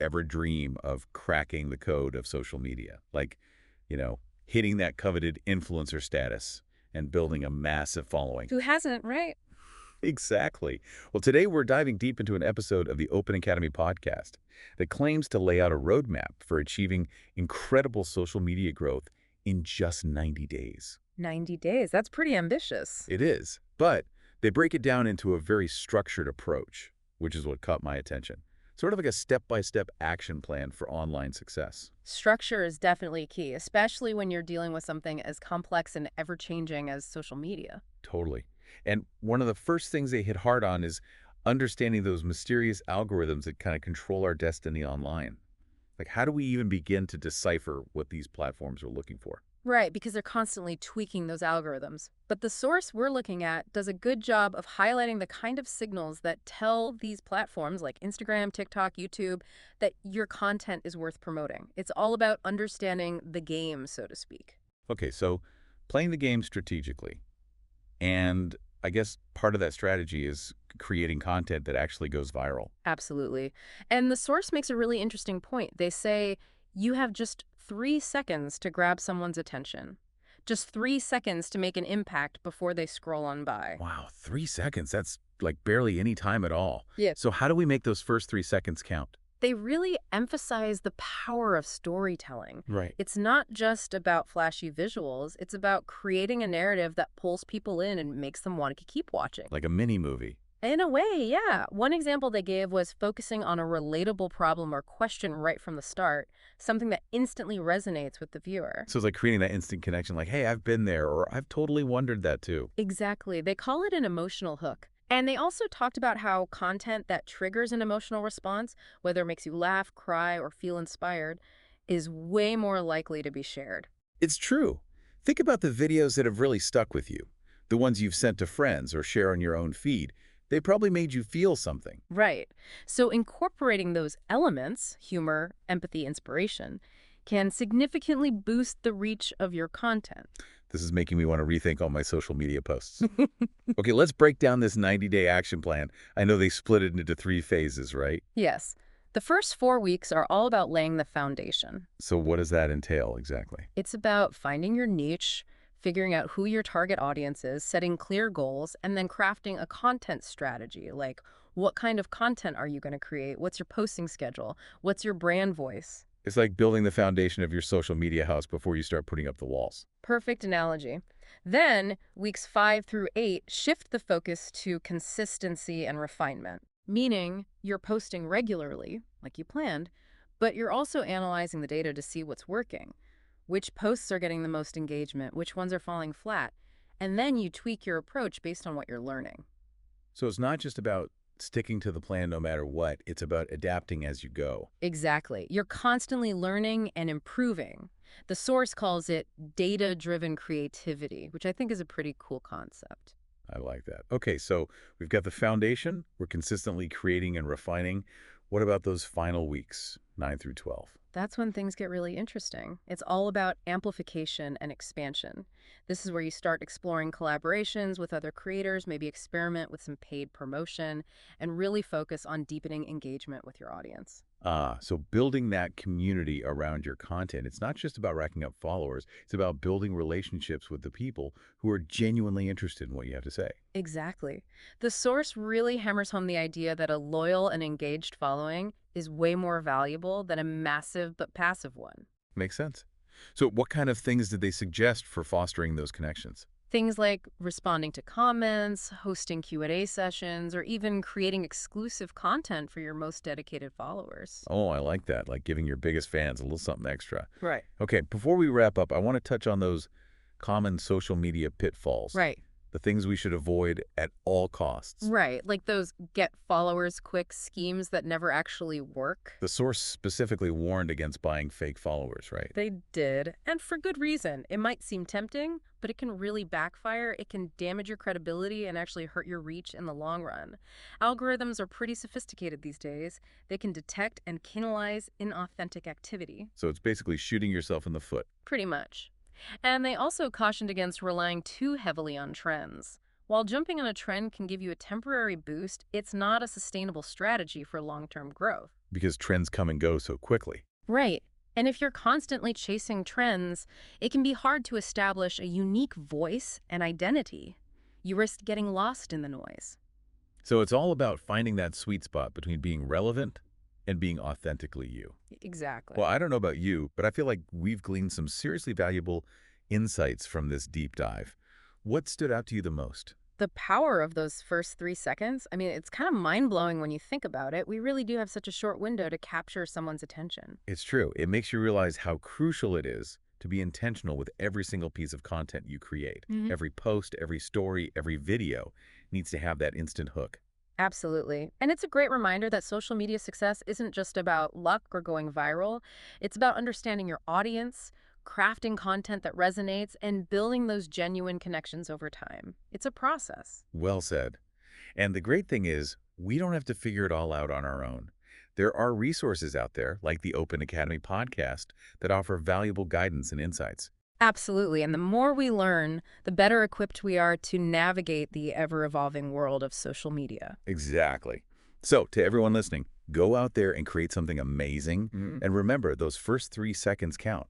ever dream of cracking the code of social media? Like, hitting that coveted influencer status and building a massive following. Who hasn't, right? Exactly. Well, today we're diving deep into an episode of the Open Academy podcast that claims to lay out a roadmap for achieving incredible social media growth in just 90 days. 90 days. That's pretty ambitious. It is, but they break it down into a very structured approach, which is what caught my attention. Sort of like a step-by-step action plan for online success. Structure is definitely key, especially when you're dealing with something as complex and ever-changing as social media. Totally. And one of the first things they hit hard on is understanding those mysterious algorithms that kind of control our destiny online. Like, how do we even begin to decipher what these platforms are looking for? Right, because they're constantly tweaking those algorithms. But the source we're looking at does a good job of highlighting the kind of signals that tell these platforms like Instagram, TikTok, YouTube, that your content is worth promoting. It's all about understanding the game, so to speak. Okay, so playing the game strategically. And I guess part of that strategy is creating content that actually goes viral. Absolutely. And the source makes a really interesting point. They say you have just 3 seconds to grab someone's attention. Just 3 seconds to make an impact before they scroll on by. Wow, 3 seconds. That's like barely any time at all. Yeah. So how do we make those first 3 seconds count? They really emphasize the power of storytelling. Right. It's not just about flashy visuals, it's about creating a narrative that pulls people in and makes them want to keep watching. Like a mini movie. In a way, yeah. One example they gave was focusing on a relatable problem or question right from the start, something that instantly resonates with the viewer. So it's like creating that instant connection like, hey, I've been there, or I've totally wondered that too. Exactly. They call it an emotional hook. And they also talked about how content that triggers an emotional response, whether it makes you laugh, cry, or feel inspired, is way more likely to be shared. It's true. Think about the videos that have really stuck with you. The ones you've sent to friends or share on your own feed. They probably made you feel something. Right. So incorporating those elements, humor, empathy, inspiration, can significantly boost the reach of your content. This is making me want to rethink all my social media posts. Okay, let's break down this 90-day action plan. I know they split it into 3 phases, right? Yes. The first 4 weeks are all about laying the foundation. So what does that entail exactly? It's about finding your niche, figuring out who your target audience is, setting clear goals, and then crafting a content strategy, like what kind of content are you going to create? What's your posting schedule? What's your brand voice? It's like building the foundation of your social media house before you start putting up the walls. Perfect analogy. Then, weeks 5 through 8 shift the focus to consistency and refinement, meaning you're posting regularly, like you planned, but you're also analyzing the data to see what's working. Which posts are getting the most engagement, which ones are falling flat, and then you tweak your approach based on what you're learning. So it's not just about sticking to the plan no matter what. It's about adapting as you go. Exactly. You're constantly learning and improving. The source calls it data-driven creativity, which I think is a pretty cool concept. I like that. Okay, so we've got the foundation. We're consistently creating and refining. What about those final weeks, 9 through 12? That's when things get really interesting. It's all about amplification and expansion. This is where you start exploring collaborations with other creators, maybe experiment with some paid promotion, and really focus on deepening engagement with your audience. So building that community around your content, it's not just about racking up followers. It's about building relationships with the people who are genuinely interested in what you have to say. Exactly. The source really hammers home the idea that a loyal and engaged following is way more valuable than a massive but passive one. Makes sense. So what kind of things did they suggest for fostering those connections? Things like responding to comments, hosting Q&A sessions, or even creating exclusive content for your most dedicated followers. Oh, I like that. Like giving your biggest fans a little something extra. Right. Okay, before we wrap up, I want to touch on those common social media pitfalls. Right. The things we should avoid at all costs. Right, like those get followers quick schemes that never actually work. The source specifically warned against buying fake followers, right? They did, and for good reason. It might seem tempting, but it can really backfire. It can damage your credibility and actually hurt your reach in the long run. Algorithms are pretty sophisticated these days. They can detect and penalize inauthentic activity. So it's basically shooting yourself in the foot. Pretty much. And they also cautioned against relying too heavily on trends. While jumping on a trend can give you a temporary boost, it's not a sustainable strategy for long-term growth. Because trends come and go so quickly. Right. And if you're constantly chasing trends, it can be hard to establish a unique voice and identity. You risk getting lost in the noise. So it's all about finding that sweet spot between being relevant and being authentically you. Exactly. Well, I don't know about you, but I feel like we've gleaned some seriously valuable insights from this deep dive. What stood out to you the most? The power of those first 3 seconds, I mean, it's kind of mind-blowing when you think about it. We really do have such a short window to capture someone's attention. It's true. It makes you realize how crucial it is to be intentional with every single piece of content you create. Hmm. Every post, every story, every video needs to have that instant hook. Absolutely. And it's a great reminder that social media success isn't just about luck or going viral. It's about understanding your audience, crafting content that resonates, and building those genuine connections over time. It's a process. Well said. And the great thing is, we don't have to figure it all out on our own. There are resources out there, like the Open Academy podcast, that offer valuable guidance and insights. Absolutely. And the more we learn, the better equipped we are to navigate the ever-evolving world of social media. Exactly. So, to everyone listening, go out there and create something amazing. And remember, those first 3 seconds count.